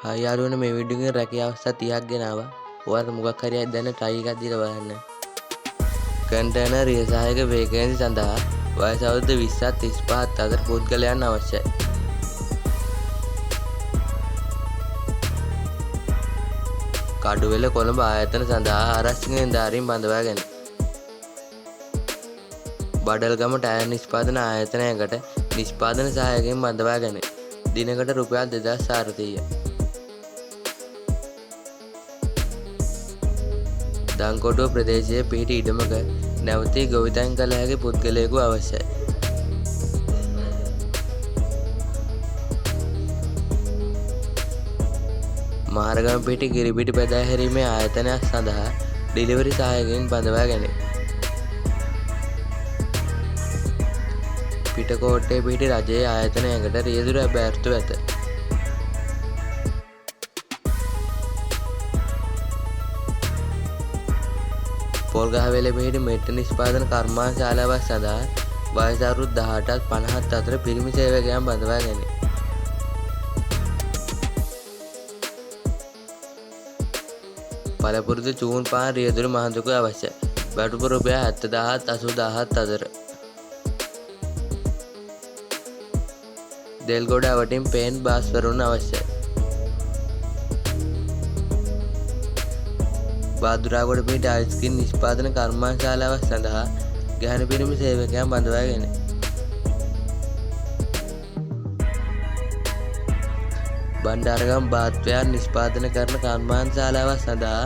Hi යාළුවනේ මේ video එකේ රැකියා අවස්ථා 30ක් ගෙනාවා. ඔයාලට මොකක් හරි දැන් try එකක් දීලා බලන්න. කන්ටේනර් රියසායක වේකන්සි සඳහා වයස අවුරුදු 20ත් 35ත් අතර පුද්ගලයන් අවශ්‍යයි. කඩුවෙල කොළඹ ආයතන සඳහා ආරක්ෂක නිලධාරීන් බඳවා ගැනීම. බඩල්ගම ටයර් නිෂ්පාදන ආයතනයකට නිෂ්පාදන සහායකයන් බඳවා ගැනීම. දිනකට රුපියල් 2400යි. දංකොටුව ප්‍රදේශයේ පිහිටි ඉඩමක නැවතී ගොවිතැන් කළ හැකි පුද්ගලයෙකු අවශ්‍යයි. මහරගම පිහිටි කිරිපිටි බෙදා හැරීමේ ආයතනයක් සඳහා ඩිලිවරි සහායකයන් බඳවා ගැනීම. පිටකොට්ටේ පිහිටි රජයේ ආයතනයකට රියදුරු ඇබෑර්තු ඇත. පොල්ගහවෙල පිහිටි මෙට්ට නිෂ්පාදන කර්මාන්තශාලාවක් සඳහා වයස අවුරුදු 18ත් 50ත් අතර පිරිමි සේවකයන් බඳවා ගැනීම. පළපුරුදු චූන් පාන් රියදුරු මහඳුක අවශ්‍යයි. වැටුප රුපියල් 70000ත් 80000ත් අතර. දෙල්ගොඩ අවටින් පේන්ට් බාස්වරුන් අවශ්‍යයි. බාදුරාගොඩ පිහිටි අයිස්ක්‍රීම් නිෂ්පාදන කර්මාන්තශාලාවක් සඳහා ගැහැණු පිරිමි සේවකයන් බඳවා ගැනීම. බණ්ඩාරගම බාත්වයන් නිෂ්පාදන කරන කර්මාන්තශාලාවක් සඳහා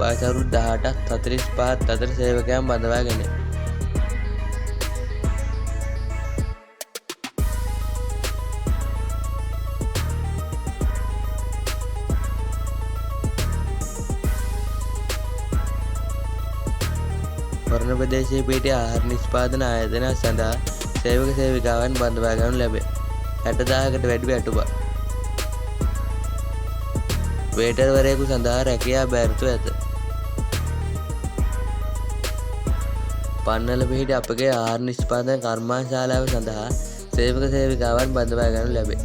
වයස අවුරුදු 18ත් 45ත් අතර සේවකයන් බඳවා ගැනීම. වරණ ප්‍රදේශයේ පිහිටි ආහාර නිෂ්පාදන ආයතනයක් සඳහා සේවක සේවිකාවන් බඳවා ගනු ලැබේ. 60000කට වැඩි වැටුපක්. වේටර්වරයෙකු සඳහා රැකියා බැරිතු ඇත. පන්නල පිහිටි අපගේ ආහාර නිෂ්පාදන කර්මාන්තශාලාව සඳහා සේවක සේවිකාවන් බඳවා ගනු ලැබේ.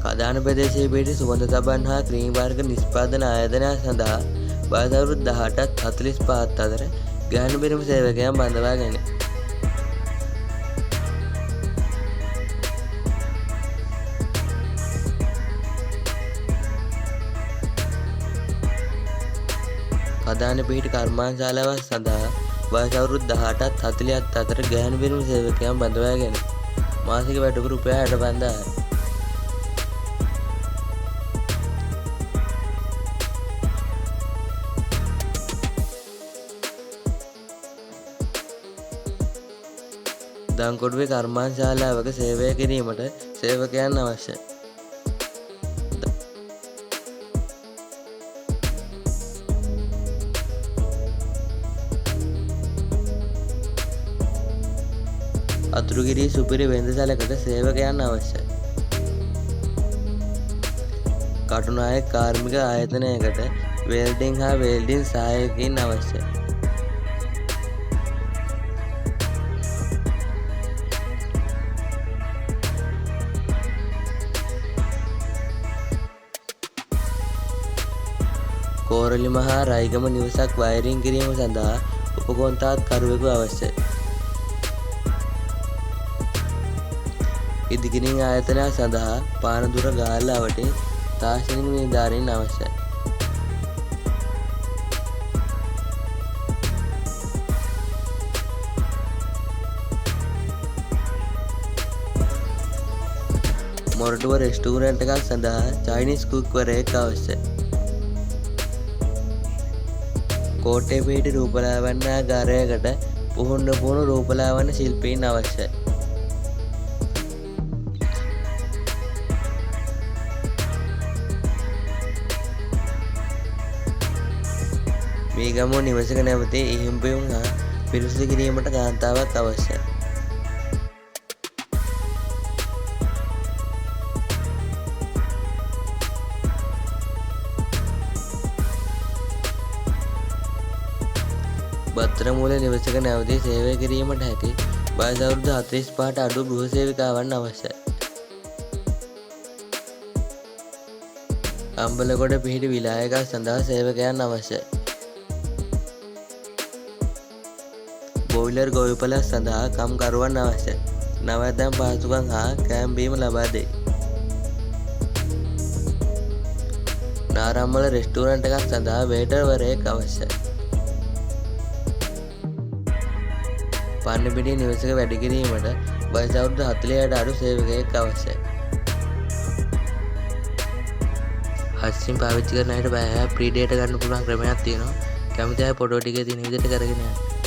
කදාන ප්‍රදේශයේ පිහිටි සුවඳ සබන් හා ක්‍රීම් වර්ග නිෂ්පාදන ආයතනයක් සඳහා වයස අවුරුදු 18ත් 45ත් අතර ගැහැණු පිරිමි සේවකයන් බඳවා ගැනීම. කදාන පිහිටි කර්මාන්තශාලාවක් සඳහා වයස අවුරුදු 18ත් 40ත් අතර ගැහැණු පිරිමි සේවකයන් බඳවා ගැනීම. මාසික වැටුප රුපියල් 65000යි. දංකොටුවේ කර්මාන්තශාලාවක සේවය කිරීමට සේවකයන් අවශ්‍යයි. අතුරුගිරිය සුපිරි වෙළඳසැලකට සේවකයන් අවශ්‍යයි. කටුනායක කාර්මික ආයතනයකට වෙල්ඩින් හා වෙල්ඩින් සහායකයින් අවශ්‍යයි. කෝරළි මහා රයිගම නිවසක් වයරින් කිරීම සඳහා උපකොන්ත්‍රාත් කරුවෙකු අවශ්‍යයි. ඉදිකිරීම් ආයතනයක් සඳහා පානදුර ගාල්ල අවටේ තාක්ෂණික නිලධාරීන් අවශ්‍යයි. මොරටුව රෙස්ටුරන්ට් එකක් සඳහා චයිනීස් කුක්වරයෙක් අවශ්‍යයි. කෝට්ටේ පිහිටි රූපලාවන්‍යාගාරයකට පුහුණු රූපලාවන්‍ය ශිල්පීන් අවශ්‍යයි. මේ ගමුව නිවසක නැවතී ඉහිම්පියුම් හා පිරිසිදු කිරීමට කාන්තාවක් අවශ්‍යයි. බත්තරමුල නිවසක නැවතී සේවය කිරීමට හැකි වයස අවුරුදු 45ට අඩු ගෘහ සේවිකාවන් අවශ්‍යයි. අම්බලකොට පිහිටි විලායකක් සඳහා සේවකයන් අවශ්‍යයි. බෝයිලර් ගොවිපළක් සඳහා කම්කරුවන් අවශ්‍යයි. නවතැන් පහසුකම් හා කෑම බීම ලබා දෙයි. නාරම්මල රෙස්ටුරන්ට් එකක් සඳහා වේටර්වරයෙක් අවශ්‍යයි. පන්නිපිටිය නිවසක වැඩ කිරීමට වයස අවුරුදු 40ට අඩු සේවකයෙක් අවශ්‍යයි. හත්සින් පාවිච්චි කරන අයට බය ප්‍රීඩේට ගන්න පුළුවන් ක්‍රමයක් තියෙනවා. කැමති අය ෆොටෝ ටිකේ තියෙන විදිහට කරගෙන යන්න.